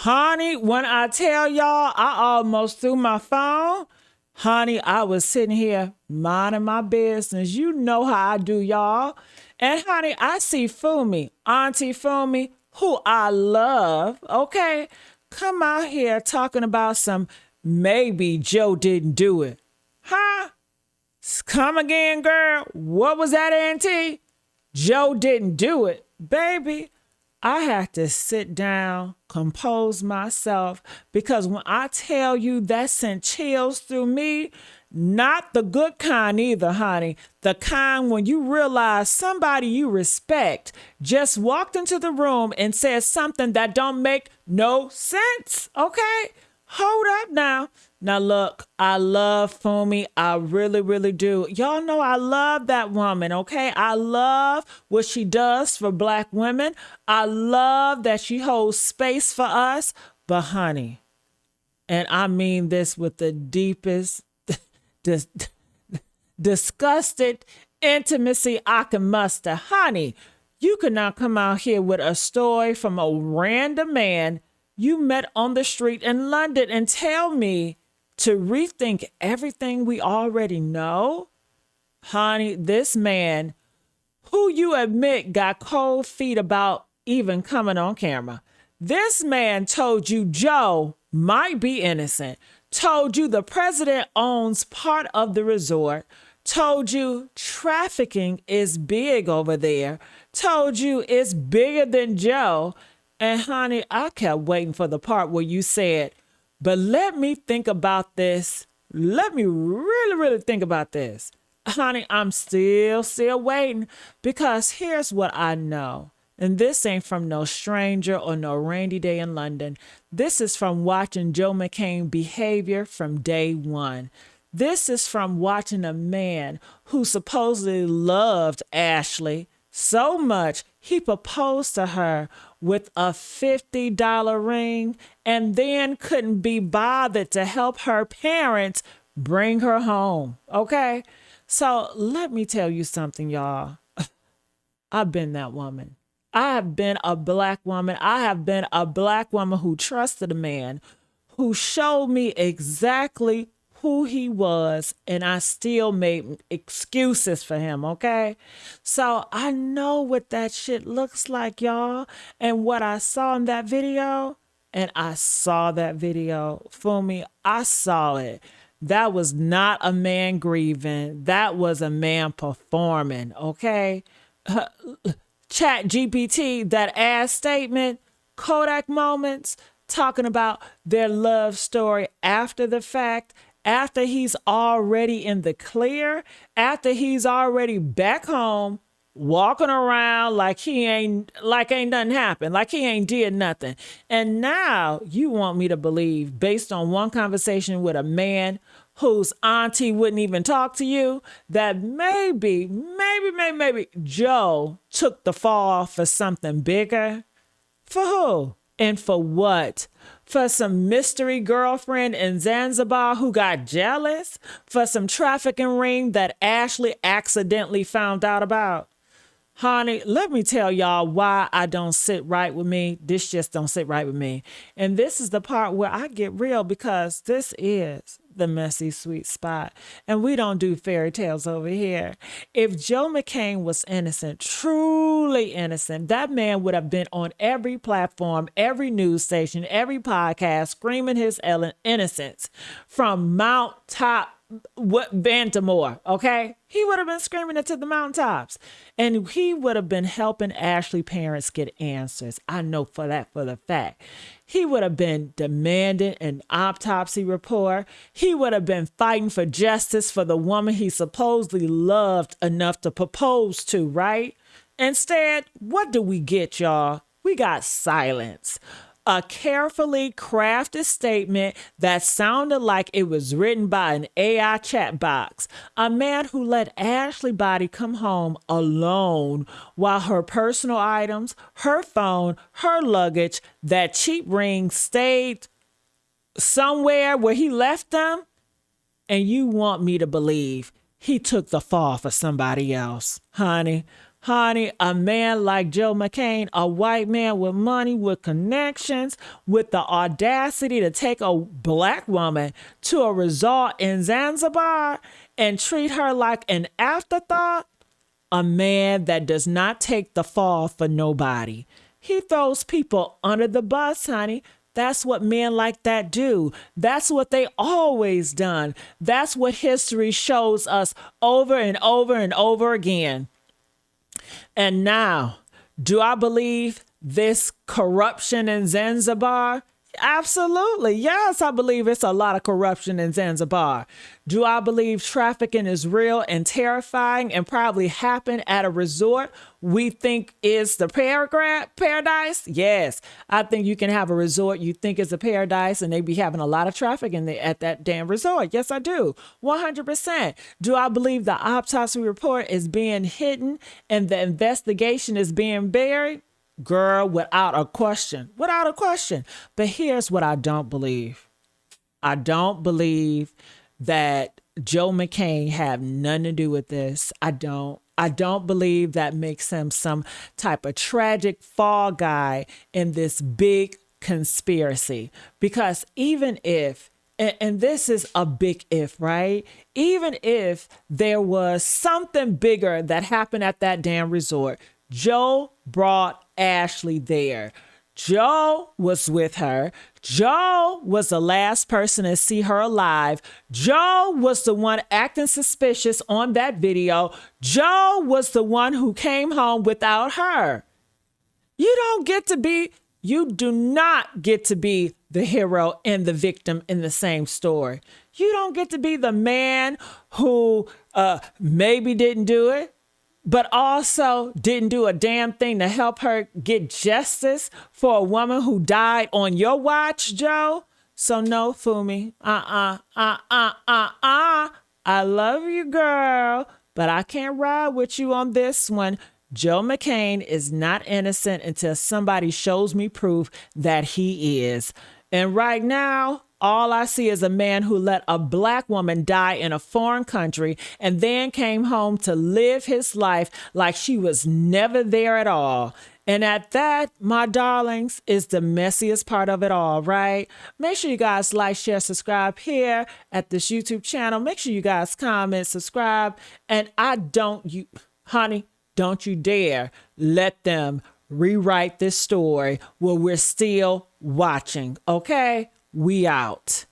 Honey, when I tell y'all I almost threw my phone, honey, I was sitting here minding my business. You know how I do, y'all. And honey, I see Fumi, Auntie Fumi, who I love, okay, come out here talking about some maybe Joe didn't do it. Huh? Come again, girl. What was that, Auntie? Joe didn't do it. Baby, I had to sit down, compose myself, because when I tell you that sent chills through me, not the good kind either, honey. The kind when you realize somebody you respect just walked into the room and said something that don't make no sense, okay? Hold up now. Now look, I love Fumi. I really, really do. Y'all know I love that woman, okay? I love what she does for Black women. I love that she holds space for us. But honey, and I mean this with the deepest, disgusted intimacy I can muster. Honey, you could not come out here with a story from a random man you met on the street in London and tell me to rethink everything we already know? Honey, this man, who you admit got cold feet about even coming on camera, this man told you Joe might be innocent, told you the president owns part of the resort, told you trafficking is big over there, told you it's bigger than Joe. And honey, I kept waiting for the part where you said, but let me think about this. Let me really, really think about this. Honey, I'm still waiting, because here's what I know. And this ain't from no stranger or no rainy day in London. This is from watching Joe McCann behavior from day one. This is from watching a man who supposedly loved Ashley so much he proposed to her with a $50 ring and then couldn't be bothered to help her parents bring her home. Okay? So let me tell you something, y'all. I've been that woman. I have been a Black woman. I have been a Black woman who trusted a man who showed me exactly who he was, and I still made excuses for him, okay? So I know what that shit looks like, y'all. And what I saw in that video, and I saw that video, Fumi, I saw it. That was not a man grieving. That was a man performing, okay? ChatGPT, that ass statement, Kodak moments, talking about their love story after the fact, after he's already in the clear, after he's already back home, walking around like ain't nothing happened, like he ain't did nothing. And now you want me to believe, based on one conversation with a man whose auntie wouldn't even talk to you, that maybe Joe took the fall for something bigger? For who? And for what? For some mystery girlfriend in Zanzibar who got jealous? For some trafficking ring that Ashley accidentally found out about? Honey, let me tell y'all why I don't sit right with me. This just don't sit right with me. And this is the part where I get real, because this is the messy, sweet spot. And we don't do fairy tales over here. If Joe McCann was innocent, truly innocent, that man would have been on every platform, every news station, every podcast, screaming his innocence from Mount Top, Baltimore, okay? He would have been screaming it to the mountaintops. And he would have been helping Ashley parents get answers. I know for the fact. He would have been demanding an autopsy report. He would have been fighting for justice for the woman he supposedly loved enough to propose to, right? Instead, what do we get, y'all? We got silence. A carefully crafted statement that sounded like it was written by an AI chat box. A man who let Ashley body come home alone while her personal items, her phone, her luggage, that cheap ring stayed somewhere where he left them. And you want me to believe he took the fall for somebody else. Honey, Honey, a man like Joe McCann, a white man with money, with connections, with the audacity to take a black woman to a resort in Zanzibar and treat her like an afterthought, a man that does not take the fall for nobody. He throws people under the bus, honey. That's what men like that do. That's what they always done. That's what history shows us over and over and over again. And now, do I believe this corruption in Zanzibar? Absolutely. Yes, I believe it's a lot of corruption in Zanzibar. Do I believe trafficking is real and terrifying and probably happened at a resort we think is the paradise? Yes. I think you can have a resort you think is a paradise and they be having a lot of trafficking at that damn resort. Yes, I do. 100%. Do I believe the autopsy report is being hidden and the investigation is being buried? Girl, without a question. Without a question. But here's what I don't believe. I don't believe that Joe McCann have nothing to do with this. I don't believe that makes him some type of tragic fall guy in this big conspiracy. Because even if, and this is a big if, right? Even if there was something bigger that happened at that damn resort, Joe brought Ashley there. Joe was with her. Joe was the last person to see her alive. Joe was the one acting suspicious on that video. Joe was the one who came home without her. You do not get to be the hero and the victim in the same story. You don't get to be the man who maybe didn't do it, but also didn't do a damn thing to help her get justice for a woman who died on your watch, Joe. So no, Fumi. I love you, girl, but I can't ride with you on this one. Joe McCann is not innocent until somebody shows me proof that he is. And right now, all I see is a man who let a black woman die in a foreign country and then came home to live his life like she was never there at all. And at that, my darlings, is the messiest part of it all, right? Make sure you guys like, share, subscribe here at this YouTube channel. Make sure you guys comment, subscribe. And don't you dare let them rewrite this story while we're still watching, okay? We out.